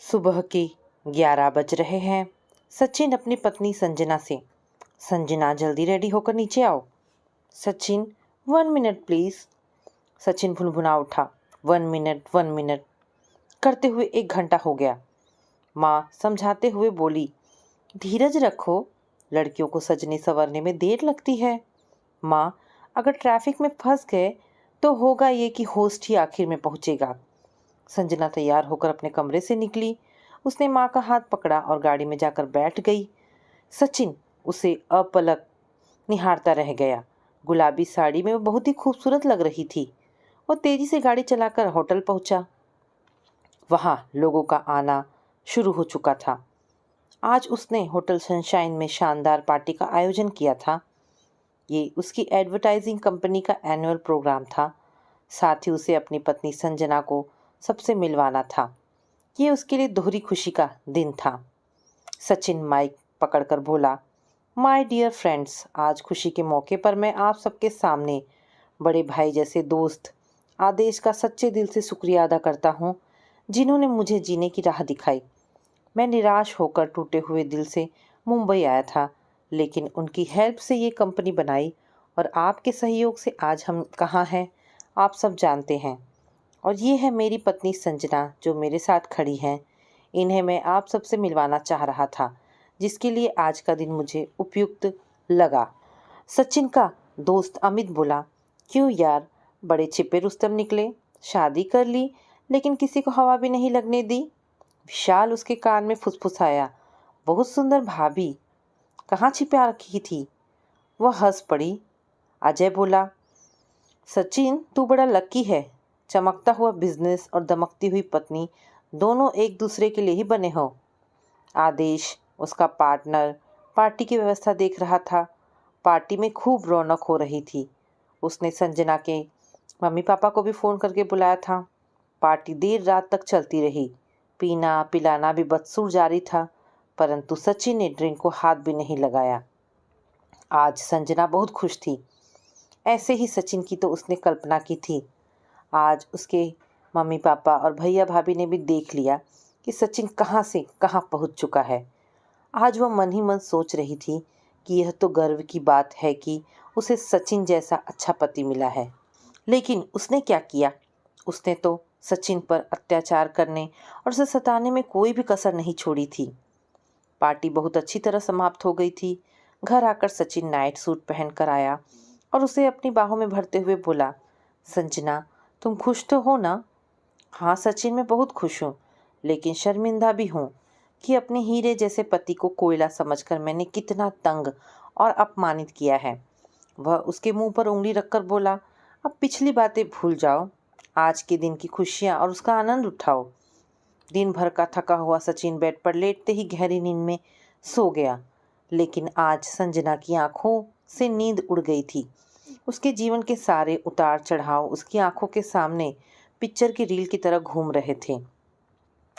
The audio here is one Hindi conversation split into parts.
सुबह के 11 बज रहे हैं। सचिन अपनी पत्नी संजना से, संजना जल्दी रेडी होकर नीचे आओ। Sachin, 1 minute please. सचिन भुनभुना उठा, 1 मिनट 1 मिनट करते हुए 1 घंटा हो गया। माँ समझाते हुए बोली, धीरज रखो, लड़कियों को सजने संवरने में देर लगती है। माँ, अगर ट्रैफिक में फंस गए तो होगा ये कि होस्ट ही आखिर में पहुंचेगा। संजना तैयार होकर अपने कमरे से निकली। उसने माँ का हाथ पकड़ा और गाड़ी में जाकर बैठ गई। सचिन उसे अपलक निहारता रह गया। गुलाबी साड़ी में वो बहुत ही खूबसूरत लग रही थी। वो तेजी से गाड़ी चलाकर होटल पहुंचा। वहां लोगों का आना शुरू हो चुका था। आज उसने होटल सनशाइन में शानदार पार्टी का आयोजन किया था। ये उसकी एडवर्टाइजिंग कंपनी का एनुअल प्रोग्राम था। साथ ही उसे अपनी पत्नी संजना को सबसे मिलवाना था। ये उसके लिए दोहरी खुशी का दिन था। सचिन माइक पकड़कर बोला, माय डियर फ्रेंड्स, आज खुशी के मौके पर मैं आप सबके सामने बड़े भाई जैसे दोस्त आदेश का सच्चे दिल से शुक्रिया अदा करता हूँ, जिन्होंने मुझे जीने की राह दिखाई। मैं निराश होकर टूटे हुए दिल से मुंबई आया था, लेकिन उनकी हेल्प से ये कंपनी बनाई और आपके सहयोग से आज हम कहाँ हैं आप सब जानते हैं। और ये है मेरी पत्नी संजना जो मेरे साथ खड़ी हैं। इन्हें मैं आप सबसे मिलवाना चाह रहा था, जिसके लिए आज का दिन मुझे उपयुक्त लगा। सचिन का दोस्त अमित बोला, क्यों यार, बड़े छिपे रुस्तम निकले, शादी कर ली लेकिन किसी को हवा भी नहीं लगने दी। विशाल उसके कान में फुसफुसाया, बहुत सुंदर भाभी, कहाँ छिपा रखी थी। वह हंस पड़ी। अजय बोला, सचिन तू बड़ा लकी है, चमकता हुआ बिजनेस और दमकती हुई पत्नी दोनों एक दूसरे के लिए ही बने हो। आदेश, उसका पार्टनर, पार्टी की व्यवस्था देख रहा था। पार्टी में खूब रौनक हो रही थी। उसने संजना के मम्मी पापा को भी फ़ोन करके बुलाया था। पार्टी देर रात तक चलती रही। पीना पिलाना भी बदसूर जारी था, परंतु सचिन ने ड्रिंक को हाथ भी नहीं लगाया। आज संजना बहुत खुश थी। ऐसे ही सचिन की तो उसने कल्पना की थी। आज उसके मम्मी पापा और भैया भाभी ने भी देख लिया कि सचिन कहाँ से कहाँ पहुँच चुका है। आज वह मन ही मन सोच रही थी कि यह तो गर्व की बात है कि उसे सचिन जैसा अच्छा पति मिला है। लेकिन उसने क्या किया? उसने तो सचिन पर अत्याचार करने और उसे सताने में कोई भी कसर नहीं छोड़ी थी। पार्टी बहुत अच्छी तरह समाप्त हो गई थी। घर आकर सचिन नाइट सूट पहन कर आया और उसे अपनी बाहों में भरते हुए बोला, संजना तुम खुश तो हो ना? हाँ सचिन, मैं बहुत खुश हूँ, लेकिन शर्मिंदा भी हूँ कि अपने हीरे जैसे पति को कोयला समझकर मैंने कितना तंग और अपमानित किया है। वह उसके मुंह पर उंगली रखकर बोला, अब पिछली बातें भूल जाओ, आज के दिन की खुशियाँ और उसका आनंद उठाओ। दिन भर का थका हुआ सचिन बेड पर लेटते ही गहरी नींद में सो गया। लेकिन आज संजना की आंखों से नींद उड़ गई थी। उसके जीवन के सारे उतार चढ़ाव उसकी आंखों के सामने पिक्चर की रील की तरह घूम रहे थे।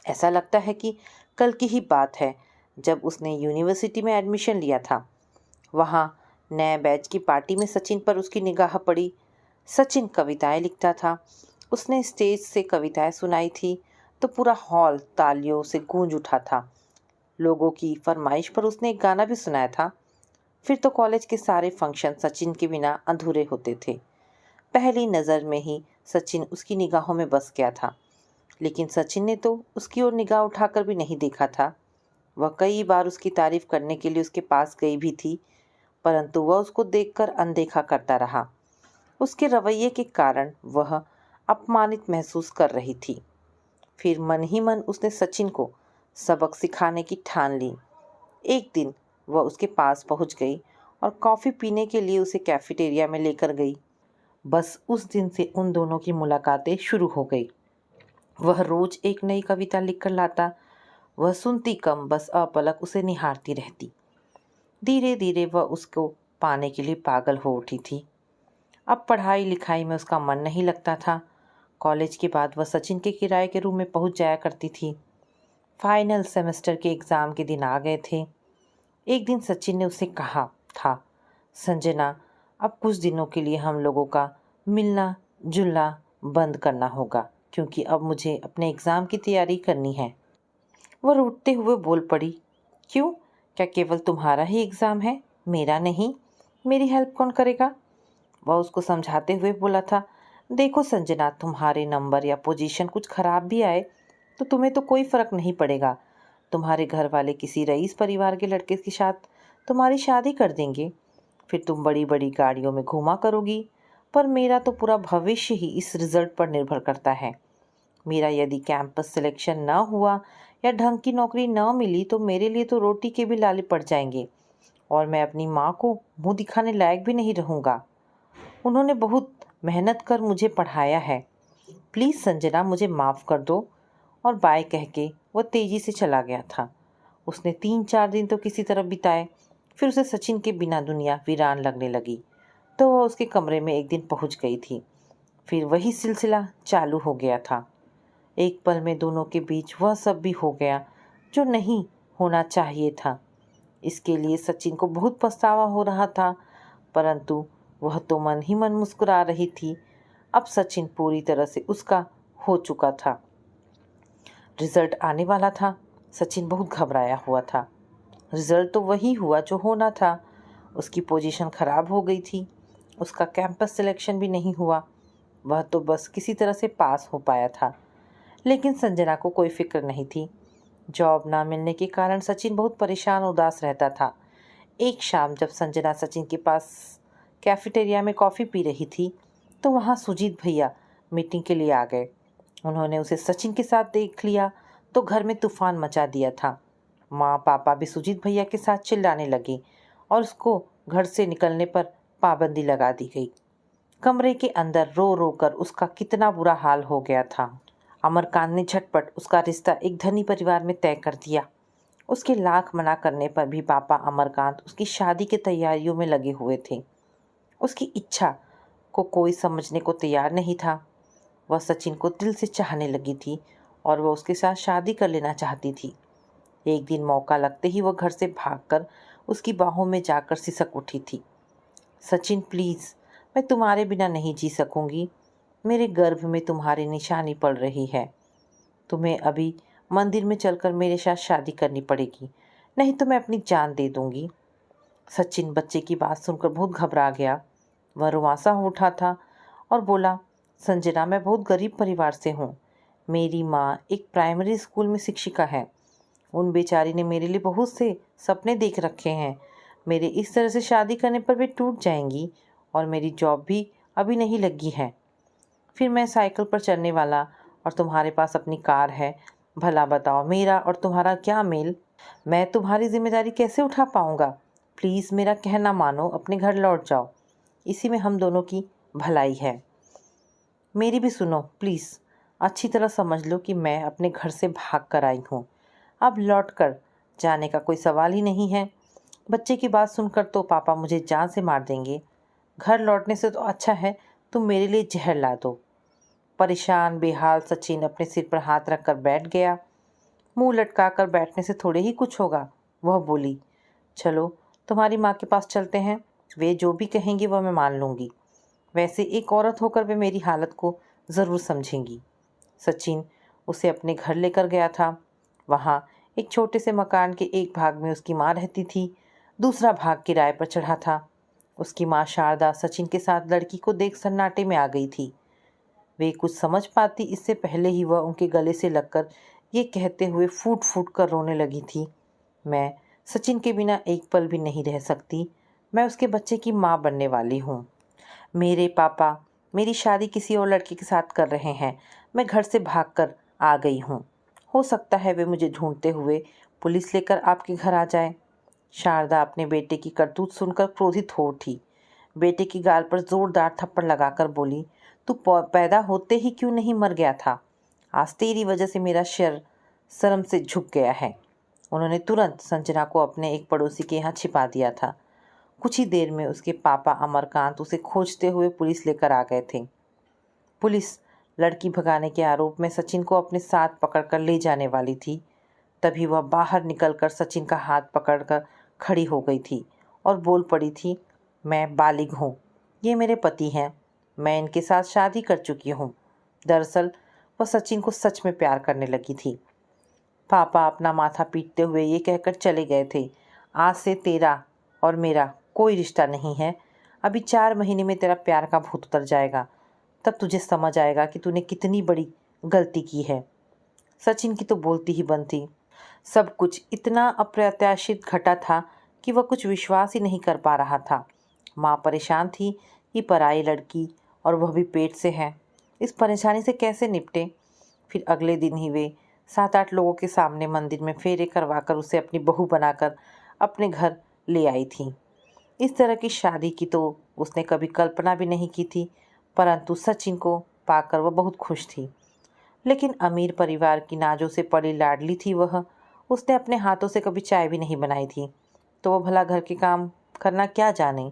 ऐसा लगता है कि कल की ही बात है जब उसने यूनिवर्सिटी में एडमिशन लिया था। वहाँ नए बैच की पार्टी में सचिन पर उसकी निगाह पड़ी। सचिन कविताएं लिखता था। उसने स्टेज से कविताएं सुनाई थी तो पूरा हॉल तालियों से गूंज उठा था। लोगों की फरमाइश पर उसने एक गाना भी सुनाया था। फिर तो कॉलेज के सारे फंक्शन सचिन के बिना अधूरे होते थे। पहली नज़र में ही सचिन उसकी निगाहों में बस गया था, लेकिन सचिन ने तो उसकी ओर निगाह उठाकर भी नहीं देखा था। वह कई बार उसकी तारीफ करने के लिए उसके पास गई भी थी, परंतु वह उसको देखकर अनदेखा करता रहा। उसके रवैये के कारण वह अपमानित महसूस कर रही थी। फिर मन ही मन उसने सचिन को सबक सिखाने की ठान ली। एक दिन वह उसके पास पहुंच गई और कॉफ़ी पीने के लिए उसे कैफेटेरिया में लेकर गई। बस उस दिन से उन दोनों की मुलाकातें शुरू हो गई। वह रोज एक नई कविता लिखकर लाता। वह सुनती कम, बस अपलक उसे निहारती रहती। धीरे धीरे वह उसको पाने के लिए पागल हो उठी थी। अब पढ़ाई लिखाई में उसका मन नहीं लगता था। कॉलेज के बाद वह सचिन के किराए के रूम में पहुंच जाया करती थी। फाइनल सेमेस्टर के एग्ज़ाम के दिन आ गए थे। एक दिन सचिन ने उससे कहा था, संजना अब कुछ दिनों के लिए हम लोगों का मिलना जुलना बंद करना होगा, क्योंकि अब मुझे अपने एग्ज़ाम की तैयारी करनी है। वह रूठते हुए बोल पड़ी, क्यों? क्या केवल तुम्हारा ही एग्ज़ाम है, मेरा नहीं? मेरी हेल्प कौन करेगा? वह उसको समझाते हुए बोला था, देखो संजना, तुम्हारे नंबर या पोजीशन कुछ खराब भी आए तो तुम्हें तो कोई फ़र्क नहीं पड़ेगा। तुम्हारे घर वाले किसी रईस परिवार के लड़के के साथ तुम्हारी शादी कर देंगे, फिर तुम बड़ी बड़ी गाड़ियों में घूमा करोगी। पर मेरा तो पूरा भविष्य ही इस रिज़ल्ट पर निर्भर करता है। मेरा यदि कैंपस सिलेक्शन न हुआ या ढंग की नौकरी न मिली तो मेरे लिए तो रोटी के भी लाले पड़ जाएंगे और मैं अपनी माँ को मुंह दिखाने लायक भी नहीं रहूँगा। उन्होंने बहुत मेहनत कर मुझे पढ़ाया है। प्लीज़ संजना, मुझे माफ़ कर दो। और बाय कह के वह तेज़ी से चला गया था। उसने 3-4 दिन तो किसी तरह बिताए। फिर उसे सचिन के बिना दुनिया वीरान लगने लगी। तो वह उसके कमरे में एक दिन पहुंच गई थी। फिर वही सिलसिला चालू हो गया था। एक पल में दोनों के बीच वह सब भी हो गया जो नहीं होना चाहिए था। इसके लिए सचिन को बहुत पछतावा हो रहा था, परंतु वह तो मन ही मन मुस्कुरा रही थी। अब सचिन पूरी तरह से उसका हो चुका था। रिजल्ट आने वाला था। सचिन बहुत घबराया हुआ था। रिजल्ट तो वही हुआ जो होना था। उसकी पोजीशन खराब हो गई थी। उसका कैंपस सिलेक्शन भी नहीं हुआ। वह तो बस किसी तरह से पास हो पाया था। लेकिन संजना को कोई फिक्र नहीं थी। जॉब ना मिलने के कारण सचिन बहुत परेशान उदास रहता था। एक शाम जब संजना सचिन के पास कैफेटेरिया में कॉफ़ी पी रही थी तो वहाँ सुजीत भैया मीटिंग के लिए आ गए। उन्होंने उसे सचिन के साथ देख लिया तो घर में तूफान मचा दिया था। माँ पापा भी सुजीत भैया के साथ चिल्लाने लगे और उसको घर से निकलने पर पाबंदी लगा दी गई। कमरे के अंदर रो रो कर उसका कितना बुरा हाल हो गया था। अमरकांत ने झटपट उसका रिश्ता एक धनी परिवार में तय कर दिया। उसके लाख मना करने पर भी पापा अमरकांत उसकी शादी की तैयारियों में लगे हुए थे। उसकी इच्छा को कोई समझने को तैयार नहीं था। वह सचिन को दिल से चाहने लगी थी और वह उसके साथ शादी कर लेना चाहती थी। एक दिन मौका लगते ही वह घर से भागकर उसकी बाहों में जाकर सिसक उठी थी। सचिन प्लीज़, मैं तुम्हारे बिना नहीं जी सकूंगी। मेरे गर्भ में तुम्हारी निशानी पड़ रही है। तुम्हें अभी मंदिर में चलकर मेरे साथ शादी करनी पड़ेगी, नहीं तो मैं अपनी जान दे दूंगी। सचिन बच्चे की बात सुनकर बहुत घबरा गया। वह रुआंसा हो उठा था और बोला, संजना, मैं बहुत गरीब परिवार से हूँ। मेरी माँ एक प्राइमरी स्कूल में शिक्षिका है। उन बेचारी ने मेरे लिए बहुत से सपने देख रखे हैं। मेरे इस तरह से शादी करने पर वे टूट जाएंगी और मेरी जॉब भी अभी नहीं लगी है। फिर मैं साइकिल पर चलने वाला और तुम्हारे पास अपनी कार है। भला बताओ, मेरा और तुम्हारा क्या मेल? मैं तुम्हारी जिम्मेदारी कैसे उठा पाऊँगा? प्लीज़ मेरा कहना मानो, अपने घर लौट जाओ। इसी में हम दोनों की भलाई है। मेरी भी सुनो प्लीज़। अच्छी तरह समझ लो कि मैं अपने घर से भाग कर आई हूँ। अब लौट कर जाने का कोई सवाल ही नहीं है। बच्चे की बात सुनकर तो पापा मुझे जान से मार देंगे। घर लौटने से तो अच्छा है तुम मेरे लिए जहर ला दो। परेशान बेहाल सचिन अपने सिर पर हाथ रखकर बैठ गया। मुंह लटकाकर बैठने से थोड़े ही कुछ होगा। वह बोली, चलो तुम्हारी माँ के पास चलते हैं। वे जो भी कहेंगी वह मैं मान लूँगी। वैसे एक औरत होकर वे मेरी हालत को ज़रूर समझेंगी। सचिन उसे अपने घर लेकर गया था। वहाँ एक छोटे से मकान के एक भाग में उसकी माँ रहती थी, दूसरा भाग किराए पर चढ़ा था। उसकी माँ शारदा सचिन के साथ लड़की को देख सन्नाटे में आ गई थी। वे कुछ समझ पाती इससे पहले ही वह उनके गले से लगकर ये कहते हुए फूट फूट कर रोने लगी थी, मैं सचिन के बिना एक पल भी नहीं रह सकती। मैं उसके बच्चे की माँ बनने वाली हूँ। मेरे पापा मेरी शादी किसी और लड़के के साथ कर रहे हैं। मैं घर से भागकर आ गई हूँ। हो सकता है वे मुझे ढूंढते हुए पुलिस लेकर आपके घर आ जाए। शारदा अपने बेटे की करतूत सुनकर क्रोधित हो उठी। बेटे की गाल पर जोरदार थप्पड़ लगाकर बोली, तू पैदा होते ही क्यों नहीं मर गया था? आज तेरी वजह से मेरा सिर शर्म से झुक गया है। उन्होंने तुरंत संजना को अपने एक पड़ोसी के यहाँ छिपा दिया था। कुछ ही देर में उसके पापा अमरकांत उसे खोजते हुए पुलिस लेकर आ गए थे। पुलिस लड़की भगाने के आरोप में सचिन को अपने साथ पकड़कर ले जाने वाली थी। तभी वह बाहर निकलकर सचिन का हाथ पकड़कर खड़ी हो गई थी और बोल पड़ी थी, मैं बालिग हूँ। ये मेरे पति हैं। मैं इनके साथ शादी कर चुकी हूँ। दरअसल वह सचिन को सच में प्यार करने लगी थी। पापा अपना माथा पीटते हुए ये कहकर चले गए थे, आज से तेरा और मेरा कोई रिश्ता नहीं है। अभी 4 महीने में तेरा प्यार का भूत उतर जाएगा, तब तुझे समझ आएगा कि तूने कितनी बड़ी गलती की है। सचिन की तो बोलती ही बंद थी। सब कुछ इतना अप्रत्याशित घटा था कि वह कुछ विश्वास ही नहीं कर पा रहा था। माँ परेशान थी कि पराई लड़की और वह भी पेट से है, इस परेशानी से कैसे निपटे। फिर अगले दिन ही वे 7-8 लोगों के सामने मंदिर में फेरे करवाकर उसे अपनी बहू बनाकर अपने घर ले आई थी। इस तरह की शादी की तो उसने कभी कल्पना भी नहीं की थी, परंतु सचिन को पाकर वह बहुत खुश थी। लेकिन अमीर परिवार की नाजों से पली लाडली थी वह। उसने अपने हाथों से कभी चाय भी नहीं बनाई थी, तो वह भला घर के काम करना क्या जाने।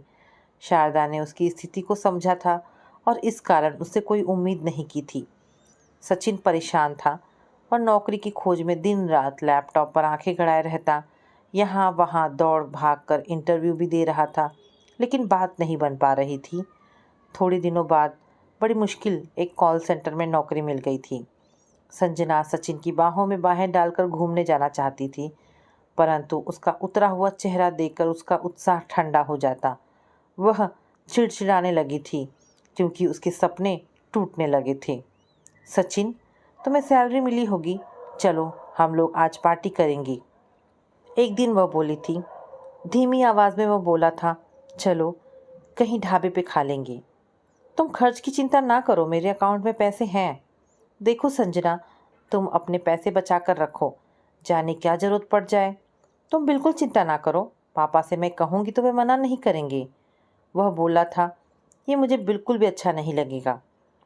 शारदा ने उसकी स्थिति को समझा था और इस कारण उससे कोई उम्मीद नहीं की थी। सचिन परेशान था और नौकरी की खोज में दिन रात लैपटॉप पर आंखें गड़ाए रहता। यहाँ वहाँ दौड़ भाग कर इंटरव्यू भी दे रहा था, लेकिन बात नहीं बन पा रही थी। थोड़े दिनों बाद बड़ी मुश्किल एक कॉल सेंटर में नौकरी मिल गई थी। संजना सचिन की बाहों में बाहें डालकर घूमने जाना चाहती थी, परंतु उसका उतरा हुआ चेहरा देखकर उसका उत्साह ठंडा हो जाता। वह चिड़चिड़ाने लगी थी क्योंकि उसके सपने टूटने लगे थे। सचिन, तुम्हें सैलरी मिली होगी, चलो हम लोग आज पार्टी करेंगे। एक दिन वह बोली थी। धीमी आवाज़ में वह बोला था, चलो कहीं ढाबे पे खा लेंगे। तुम खर्च की चिंता ना करो, मेरे अकाउंट में पैसे हैं। देखो संजना, तुम अपने पैसे बचा कर रखो, जाने क्या ज़रूरत पड़ जाए। तुम बिल्कुल चिंता ना करो, पापा से मैं कहूँगी तो वे मना नहीं करेंगे। वह बोला था, ये मुझे बिल्कुल भी अच्छा नहीं लगेगा।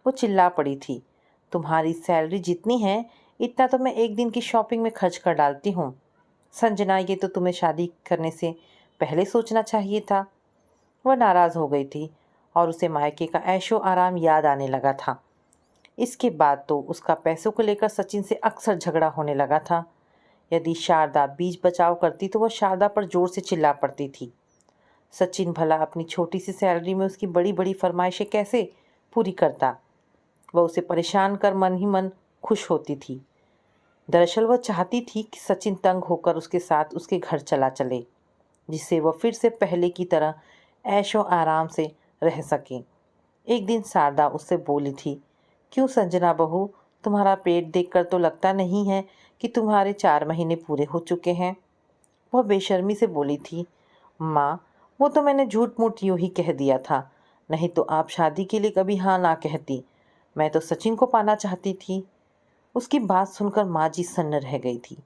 वो चिल्ला पड़ी थी, तुम्हारी सैलरी जितनी है इतना तो मैं एक दिन की शॉपिंग में खर्च कर डालती हूँ। संजना, ये तो तुम्हें शादी करने से पहले सोचना चाहिए था। वह नाराज़ हो गई थी और उसे मायके का ऐशो आराम याद आने लगा था। इसके बाद तो उसका पैसों को लेकर सचिन से अक्सर झगड़ा होने लगा था। यदि शारदा बीच बचाव करती तो वह शारदा पर जोर से चिल्ला पड़ती थी। सचिन भला अपनी छोटी सी सैलरी में उसकी बड़ी बड़ी फरमाइशें कैसे पूरी करता। वह उसे परेशान कर मन ही मन खुश होती थी। दरअसल वह चाहती थी कि सचिन तंग होकर उसके साथ उसके घर चला चले, जिससे वह फिर से पहले की तरह ऐशो आराम से रह सके। एक दिन शारदा उससे बोली थी, क्यों संजना बहू, तुम्हारा पेट देखकर तो लगता नहीं है कि तुम्हारे 4 महीने पूरे हो चुके हैं। वह बेशर्मी से बोली थी, माँ वो तो मैंने झूठ मूठ यूँ ही कह दिया था, नहीं तो आप शादी के लिए कभी हाँ ना कहती। मैं तो सचिन को पाना चाहती थी। उसकी बात सुनकर माँ जी सन्न रह गई थी।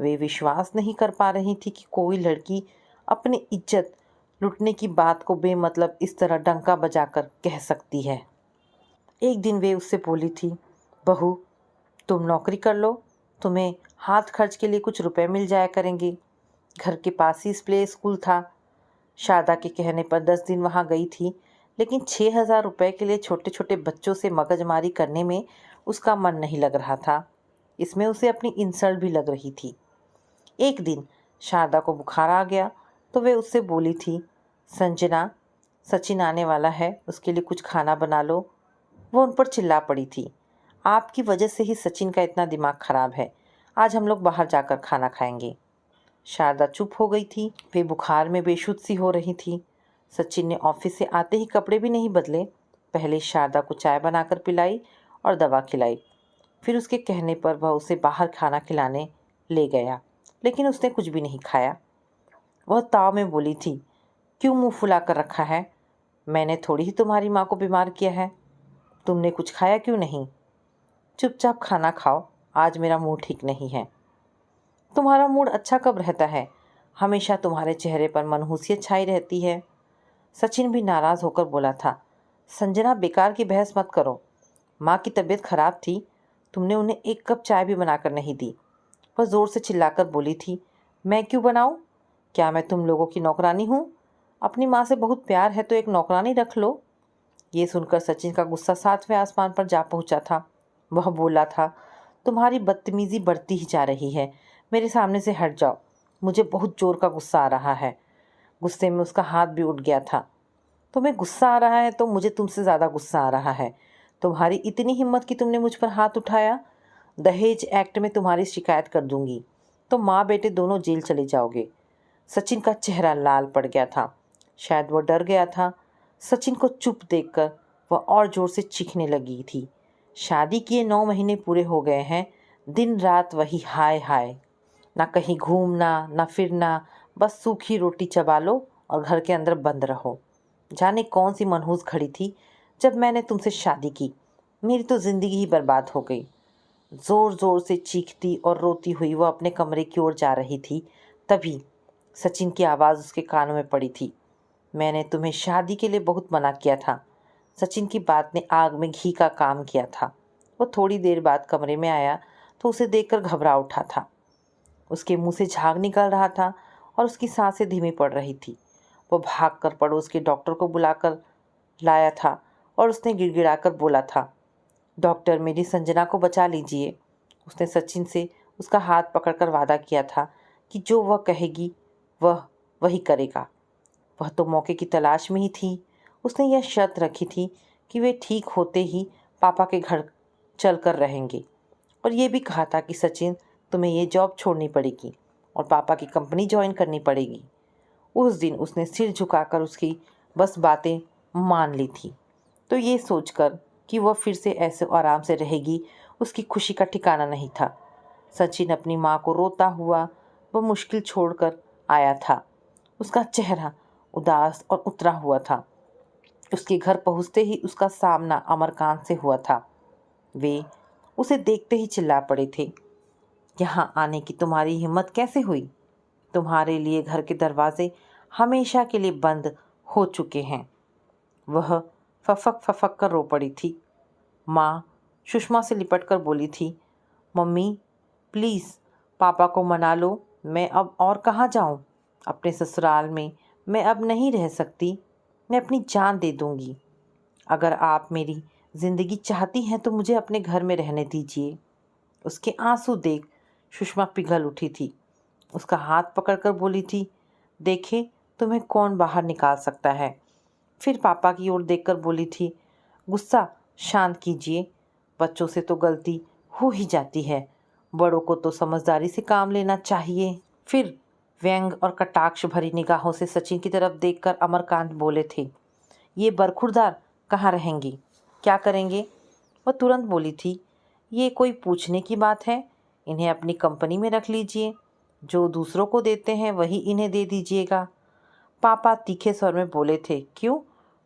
वे विश्वास नहीं कर पा रही थी कि कोई लड़की अपनी इज्जत लुटने की बात को बेमतलब इस तरह डंका बजाकर कह सकती है। एक दिन वे उससे बोली थी, बहू तुम नौकरी कर लो, तुम्हें हाथ खर्च के लिए कुछ रुपए मिल जाया करेंगे। घर के पास ही प्ले स्कूल था। शारदा के कहने पर 10 दिन वहाँ गई थी, लेकिन 6,000 रुपये के लिए छोटे छोटे बच्चों से मगजमारी करने में उसका मन नहीं लग रहा था। इसमें उसे अपनी इंसल्ट भी लग रही थी। एक दिन शारदा को बुखार आ गया तो वे उससे बोली थी, संजना सचिन आने वाला है, उसके लिए कुछ खाना बना लो। वो उन पर चिल्ला पड़ी थी, आपकी वजह से ही सचिन का इतना दिमाग खराब है, आज हम लोग बाहर जाकर खाना खाएंगे। शारदा चुप हो गई थी। वे बुखार में बेशुद्ध सी हो रही थी। सचिन ने ऑफिस से आते ही कपड़े भी नहीं बदले। पहले शारदा को चाय बनाकर पिलाई और दवा खिलाई। फिर उसके कहने पर वह उसे बाहर खाना खिलाने ले गया, लेकिन उसने कुछ भी नहीं खाया। वह ताव में बोली थी, क्यों मुंह फुला कर रखा है? मैंने थोड़ी ही तुम्हारी माँ को बीमार किया है। तुमने कुछ खाया क्यों नहीं? चुपचाप खाना खाओ, आज मेरा मूड ठीक नहीं है। तुम्हारा मूड अच्छा कब रहता है? हमेशा तुम्हारे चेहरे पर मनहूसियत छाई रहती है। सचिन भी नाराज़ होकर बोला था, संजना बेकार की बहस मत करो। माँ की तबीयत खराब थी, तुमने उन्हें 1 कप चाय भी बनाकर नहीं दी। वह ज़ोर से चिल्लाकर बोली थी, मैं क्यों बनाऊँ? क्या मैं तुम लोगों की नौकरानी हूँ? अपनी माँ से बहुत प्यार है तो एक नौकरानी रख लो। ये सुनकर सचिन का गुस्सा 7वें आसमान पर जा पहुँचा था। वह बोला था, तुम्हारी बदतमीज़ी बढ़ती ही जा रही है, मेरे सामने से हट जाओ। मुझे बहुत ज़ोर का गुस्सा आ रहा है। गुस्से में उसका हाथ भी उठ गया था। तुम्हें गुस्सा आ रहा है तो मुझे तुमसे ज़्यादा गुस्सा आ रहा है। तुम्हारी इतनी हिम्मत कि तुमने मुझ पर हाथ उठाया। दहेज एक्ट में तुम्हारी शिकायत कर दूंगी तो माँ बेटे दोनों जेल चले जाओगे। सचिन का चेहरा लाल पड़ गया था। शायद वह डर गया था। सचिन को चुप देखकर वह और जोर से चीखने लगी थी। शादी किए 9 महीने पूरे हो गए हैं, दिन रात वही हाय हाय। ना कहीं घूमना ना फिरना, बस सूखी रोटी चबा लो और घर के अंदर बंद रहो। जाने कौन सी मनहूस घड़ी थी जब मैंने तुमसे शादी की। मेरी तो जिंदगी ही बर्बाद हो गई। जोर जोर से चीखती और रोती हुई वह अपने कमरे की ओर जा रही थी। तभी सचिन की आवाज़ उसके कानों में पड़ी थी। मैंने तुम्हें शादी के लिए बहुत मना किया था। सचिन की बात ने आग में घी का काम किया था। वो थोड़ी देर बाद कमरे में आया तो उसे देखकर घबरा उठा था। उसके मुंह से झाग निकल रहा था और उसकी सांसें धीमी पड़ रही थी। वो भागकर पड़ोस के डॉक्टर को बुलाकर लाया था और उसने गिड़गिड़ाकर बोला था, डॉक्टर मेरी संजना को बचा लीजिए। उसने सचिन से उसका हाथ पकड़कर वादा किया था कि जो वह कहेगी वह वही करेगा। वह तो मौके की तलाश में ही थी। उसने यह शर्त रखी थी कि वे ठीक होते ही पापा के घर चल कर रहेंगे और ये भी कहा था कि सचिन तुम्हें ये जॉब छोड़नी पड़ेगी और पापा की कंपनी ज्वाइन करनी पड़ेगी। उस दिन उसने सिर झुकाकर उसकी बस बातें मान ली थी। तो ये सोचकर कि वह फिर से ऐसे आराम से रहेगी, उसकी खुशी का ठिकाना नहीं था। सचिन अपनी माँ को रोता हुआ वह मुश्किल छोड़कर आया था। उसका चेहरा उदास और उतरा हुआ था। उसके घर पहुँचते ही उसका सामना अमरकांत से हुआ था। वे उसे देखते ही चिल्ला पड़े थे, यहाँ आने की तुम्हारी हिम्मत कैसे हुई? तुम्हारे लिए घर के दरवाजे हमेशा के लिए बंद हो चुके हैं। वह फफक फफक कर रो पड़ी थी। माँ सुषमा से लिपट कर बोली थी, मम्मी प्लीज़ पापा को मना लो, मैं अब और कहाँ जाऊँ? अपने ससुराल में मैं अब नहीं रह सकती। मैं अपनी जान दे दूँगी। अगर आप मेरी ज़िंदगी चाहती हैं तो मुझे अपने घर में रहने दीजिए। उसके आंसू देख सुषमा पिघल उठी थी। उसका हाथ पकड़कर बोली थी, देखे तुम्हें कौन बाहर निकाल सकता है। फिर पापा की ओर देखकर बोली थी, गुस्सा शांत कीजिए, बच्चों से तो गलती हो ही जाती है, बड़ों को तो समझदारी से काम लेना चाहिए। फिर व्यंग और कटाक्ष भरी निगाहों से सचिन की तरफ देखकर अमरकांत बोले थे, ये बरखुरदार कहाँ रहेंगी, क्या करेंगे? वह तुरंत बोली थी, ये कोई पूछने की बात है, इन्हें अपनी कंपनी में रख लीजिए, जो दूसरों को देते हैं वही इन्हें दे दीजिएगा। पापा तीखे स्वर में बोले थे, क्यों,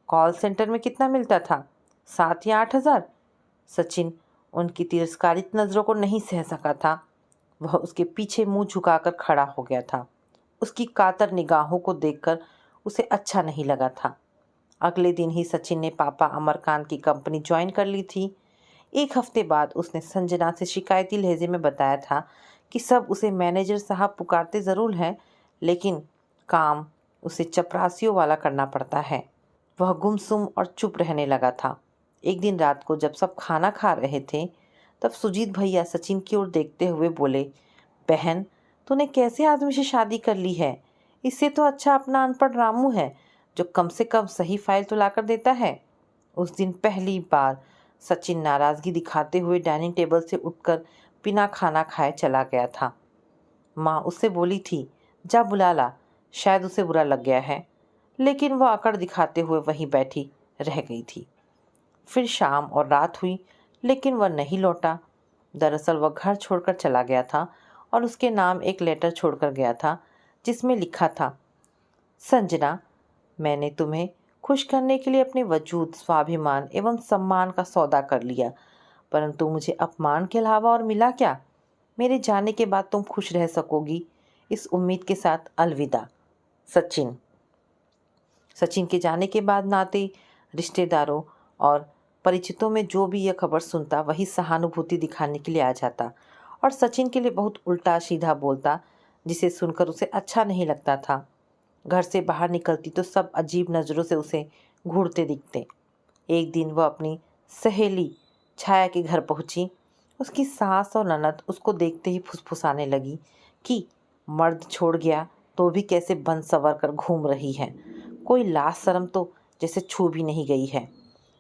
कॉल सेंटर में कितना मिलता था, 7 या 8 हज़ार? सचिन उनकी तिरस्कारित नज़रों को नहीं सह सका था। वह उसके पीछे मुंह झुकाकर खड़ा हो गया था। उसकी कातर निगाहों को देखकर उसे अच्छा नहीं लगा था। अगले दिन ही सचिन ने पापा अमरकांत की कंपनी ज्वाइन कर ली थी। 1 हफ्ते बाद उसने संजना से शिकायती लहजे में बताया था कि सब उसे मैनेजर साहब पुकारते ज़रूर हैं, लेकिन काम उसे चपरासियों वाला करना पड़ता है। वह गुमसुम और चुप रहने लगा था। एक दिन रात को जब सब खाना खा रहे थे, तब सुजीत भैया सचिन की ओर देखते हुए बोले, बहन तूने कैसे आदमी से शादी कर ली है? इससे तो अच्छा अपना अनपढ़ रामू है, जो कम से कम सही फाइल तो लाकर देता है। उस दिन पहली बार सचिन नाराज़गी दिखाते हुए डाइनिंग टेबल से उठकर बिना खाना खाए चला गया था। माँ उससे बोली थी, जा बुला ला, शायद उसे बुरा लग गया है, लेकिन वह अकड़ दिखाते हुए वहीं बैठी रह गई थी। फिर शाम और रात हुई, लेकिन वह नहीं लौटा। दरअसल वह घर छोड़कर चला गया था और उसके नाम एक लेटर छोड़कर गया था, जिसमें लिखा था, संजना, मैंने तुम्हें खुश करने के लिए अपने वजूद, स्वाभिमान एवं सम्मान का सौदा कर लिया, परंतु मुझे अपमान के अलावा और मिला क्या? मेरे जाने के बाद तुम खुश रह सकोगी, इस उम्मीद के साथ अलविदा। सचिन। सचिन के जाने के बाद नाते, रिश्तेदारों और परिचितों में जो भी यह खबर सुनता वही सहानुभूति दिखाने के लिए आ जाता और सचिन के लिए बहुत उल्टा सीधा बोलता, जिसे सुनकर उसे अच्छा नहीं लगता था। घर से बाहर निकलती तो सब अजीब नज़रों से उसे घूरते दिखते। एक दिन वह अपनी सहेली छाया के घर पहुंची। उसकी सास और ननद उसको देखते ही फुसफुसाने लगी कि मर्द छोड़ गया तो भी कैसे बन सवर कर घूम रही है, कोई लाज शर्म तो जैसे छू भी नहीं गई है।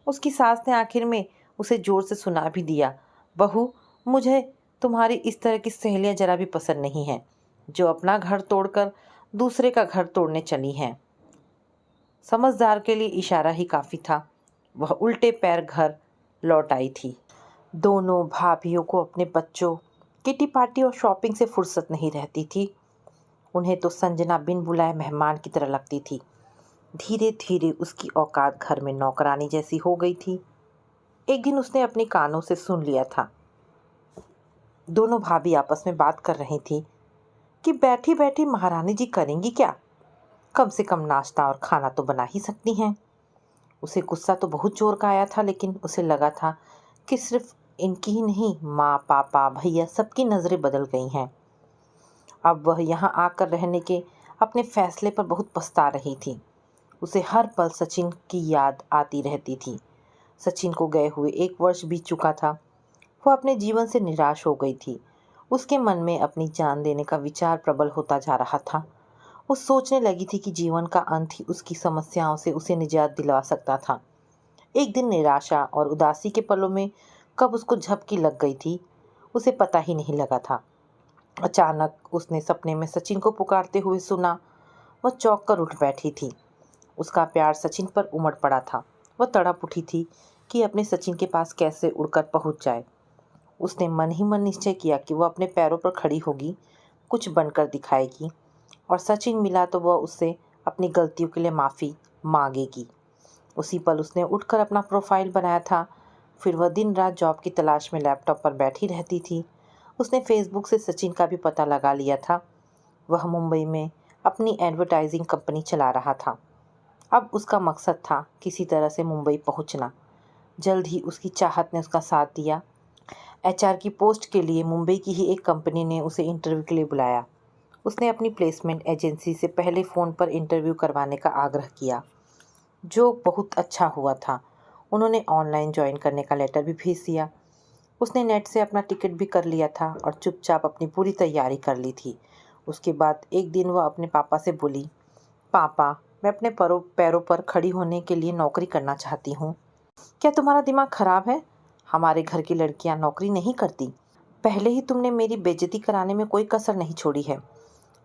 उसकी सास ने आखिर में उसे जोर से सुना भी दिया, बहू मुझे तुम्हारी इस तरह की सहेलियां जरा भी पसंद नहीं हैं, जो अपना घर तोड़कर दूसरे का घर तोड़ने चली हैं। समझदार के लिए इशारा ही काफ़ी था। वह उल्टे पैर घर लौट आई थी। दोनों भाभियों को अपने बच्चों, किटी पार्टी और शॉपिंग से फुर्सत नहीं रहती थी। उन्हें तो संजना बिन बुलाए मेहमान की तरह लगती थी। धीरे धीरे उसकी औकात घर में नौकरानी जैसी हो गई थी। एक दिन उसने अपने कानों से सुन लिया था। दोनों भाभी आपस में बात कर रही थी कि बैठी बैठी महारानी जी करेंगी क्या, कम से कम नाश्ता और खाना तो बना ही सकती हैं। उसे गुस्सा तो बहुत जोर का आया था, लेकिन उसे लगा था कि सिर्फ इनकी ही नहीं, माँ, पापा, भैया सबकी नज़रें बदल गई हैं। अब वह यहाँ आकर रहने के अपने फैसले पर बहुत पछता रही थी। उसे हर पल सचिन की याद आती रहती थी। सचिन को गए हुए 1 वर्ष बीत चुका था। वह अपने जीवन से निराश हो गई थी। उसके मन में अपनी जान देने का विचार प्रबल होता जा रहा था। वो सोचने लगी थी कि जीवन का अंत ही उसकी समस्याओं से उसे निजात दिलवा सकता था। एक दिन निराशा और उदासी के पलों में कब उसको झपकी लग गई थी, उसे पता ही नहीं लगा था। अचानक उसने सपने में सचिन को पुकारते हुए सुना। वह चौंक कर उठ बैठी थी। उसका प्यार सचिन पर उमड़ पड़ा था। वह तड़प उठी थी कि अपने सचिन के पास कैसे उड़कर पहुंच जाए। उसने मन ही मन निश्चय किया कि वह अपने पैरों पर खड़ी होगी, कुछ बनकर दिखाएगी, और सचिन मिला तो वह उससे अपनी गलतियों के लिए माफ़ी मांगेगी। उसी पल उसने उठकर अपना प्रोफाइल बनाया था। फिर वह दिन रात जॉब की तलाश में लैपटॉप पर बैठी रहती थी। उसने फेसबुक से सचिन का भी पता लगा लिया था। वह मुंबई में अपनी एडवर्टाइजिंग कंपनी चला रहा था। अब उसका मकसद था किसी तरह से मुंबई पहुंचना। जल्द ही उसकी चाहत ने उसका साथ दिया। एचआर की पोस्ट के लिए मुंबई की ही एक कंपनी ने उसे इंटरव्यू के लिए बुलाया। उसने अपनी प्लेसमेंट एजेंसी से पहले फ़ोन पर इंटरव्यू करवाने का आग्रह किया, जो बहुत अच्छा हुआ था। उन्होंने ऑनलाइन ज्वाइन करने का लेटर भी भेज दिया। उसने नेट से अपना टिकट भी कर लिया था और चुपचाप अपनी पूरी तैयारी कर ली थी। उसके बाद एक दिन वह अपने पापा से बोली, पापा, मैं अपने पैरों पर खड़ी होने के लिए नौकरी करना चाहती हूँ। क्या तुम्हारा दिमाग खराब है? हमारे घर की लड़कियाँ नौकरी नहीं करती। पहले ही तुमने मेरी बेइज्जती कराने में कोई कसर नहीं छोड़ी है।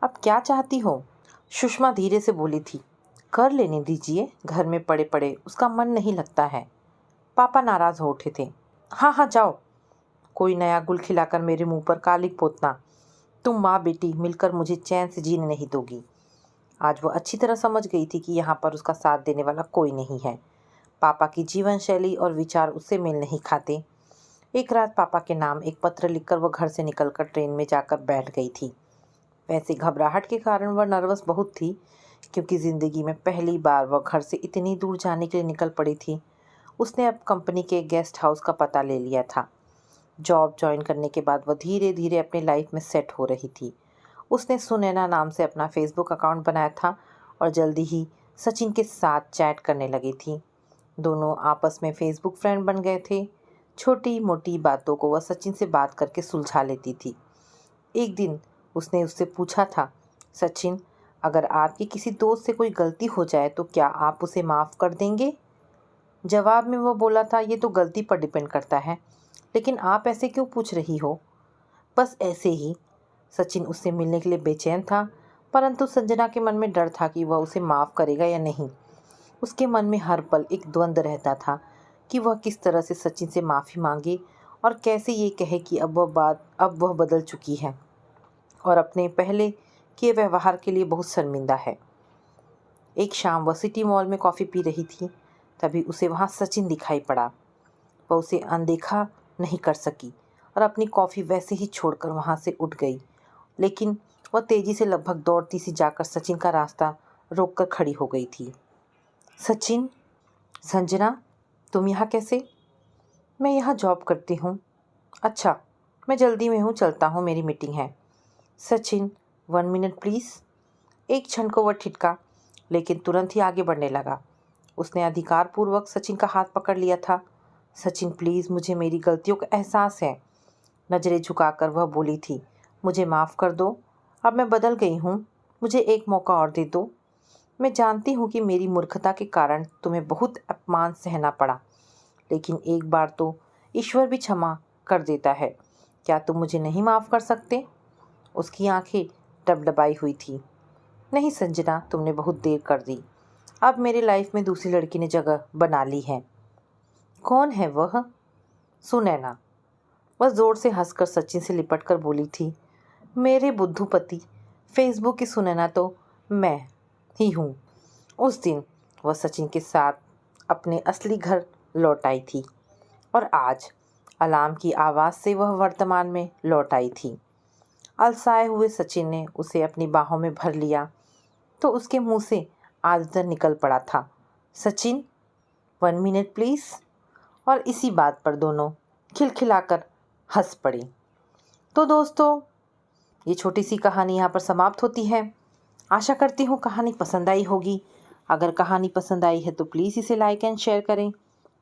अब क्या चाहती हो? सुषमा धीरे से बोली थी। कर लेने दीजिए, घर में पड़े पड़े उसका मन नहीं लगता है। पापा नाराज़ हो उठे थे। हाँ हाँ, जाओ, कोई नया गुल खिलाकर मेरे मुंह पर कालिक पोतना। तुम माँ बेटी मिलकर मुझे चैन से जीने नहीं दोगी। आज वह अच्छी तरह समझ गई थी कि यहाँ पर उसका साथ देने वाला कोई नहीं है। पापा की जीवन शैली और विचार उससे मेल नहीं खाते। एक रात पापा के नाम एक पत्र लिखकर वह घर से निकलकर ट्रेन में जाकर बैठ गई थी। वैसे घबराहट के कारण वह नर्वस बहुत थी, क्योंकि ज़िंदगी में पहली बार वह घर से इतनी दूर जाने के लिए निकल पड़ी थी। उसने अब कंपनी के गेस्ट हाउस का पता ले लिया था। जॉब ज्वाइन करने के बाद वह धीरे धीरे अपनी लाइफ में सेट हो रही थी। उसने सुनैना नाम से अपना फेसबुक अकाउंट बनाया था और जल्दी ही सचिन के साथ चैट करने लगी थी। दोनों आपस में फेसबुक फ्रेंड बन गए थे। छोटी मोटी बातों को वह सचिन से बात करके सुलझा लेती थी। एक दिन उसने उससे पूछा था, सचिन, अगर आपकी किसी दोस्त से कोई गलती हो जाए तो क्या आप उसे माफ़ कर देंगे? जवाब में वह बोला था, ये तो गलती पर डिपेंड करता है, लेकिन आप ऐसे क्यों पूछ रही हो? बस ऐसे ही। सचिन उससे मिलने के लिए बेचैन था, परंतु संजना के मन में डर था कि वह उसे माफ़ करेगा या नहीं। उसके मन में हर पल एक द्वंद्व रहता था कि वह किस तरह से सचिन से माफ़ी मांगे और कैसे ये कहे कि अब वह बदल चुकी है और अपने पहले किए व्यवहार के लिए बहुत शर्मिंदा है। एक शाम वह सिटी मॉल में कॉफ़ी पी रही थी, तभी उसे वहाँ सचिन दिखाई पड़ा। वह उसे अनदेखा नहीं कर सकी और अपनी कॉफ़ी वैसे ही छोड़कर वहाँ से उठ गई, लेकिन वह तेज़ी से लगभग दौड़ती सी जाकर सचिन का रास्ता रोककर खड़ी हो गई थी। सचिन, संजना, तुम यहाँ कैसे? मैं यहाँ जॉब करती हूँ। अच्छा, मैं जल्दी में हूँ, चलता हूँ, मेरी मीटिंग है। Sachin, 1 minute please. एक क्षण को वह ठिठका, लेकिन तुरंत ही आगे बढ़ने लगा। उसने अधिकारपूर्वक सचिन का हाथ पकड़ लिया था। सचिन, प्लीज़, मुझे मेरी गलतियों का एहसास है। नज़रें झुकाकर वह बोली थी, मुझे माफ़ कर दो, अब मैं बदल गई हूँ, मुझे एक मौका और दे दो। मैं जानती हूँ कि मेरी मूर्खता के कारण तुम्हें बहुत अपमान सहना पड़ा, लेकिन एक बार तो ईश्वर भी क्षमा कर देता है। क्या तुम मुझे नहीं माफ़ कर सकते? उसकी आंखें डबडबाई हुई थी। नहीं संजना, तुमने बहुत देर कर दी। अब मेरी लाइफ में दूसरी लड़की ने जगह बना ली है। कौन है वह? सुनैना। वह ज़ोर से हंसकर सचिन से लिपट कर बोली थी, मेरे बुद्धू पति, फेसबुक की सुनैना तो मैं ही हूँ। उस दिन वह सचिन के साथ अपने असली घर लौट आई थी और आज अलार्म की आवाज़ से वह वर्तमान में लौट आई थी। अलसाए हुए सचिन ने उसे अपनी बाहों में भर लिया तो उसके मुंह से आदतन निकल पड़ा था, सचिन 1 मिनट प्लीज़। और इसी बात पर दोनों खिलखिलाकर हंस पड़े। तो दोस्तों, ये छोटी सी कहानी यहाँ पर समाप्त होती है। आशा करती हूँ कहानी पसंद आई होगी। अगर कहानी पसंद आई है तो प्लीज़ इसे लाइक एंड शेयर करें।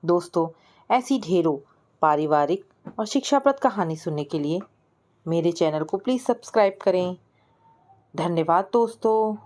दोस्तों, ऐसी ढेरों पारिवारिक और शिक्षाप्रद कहानी सुनने के लिए मेरे चैनल को प्लीज़ सब्सक्राइब करें। धन्यवाद दोस्तों।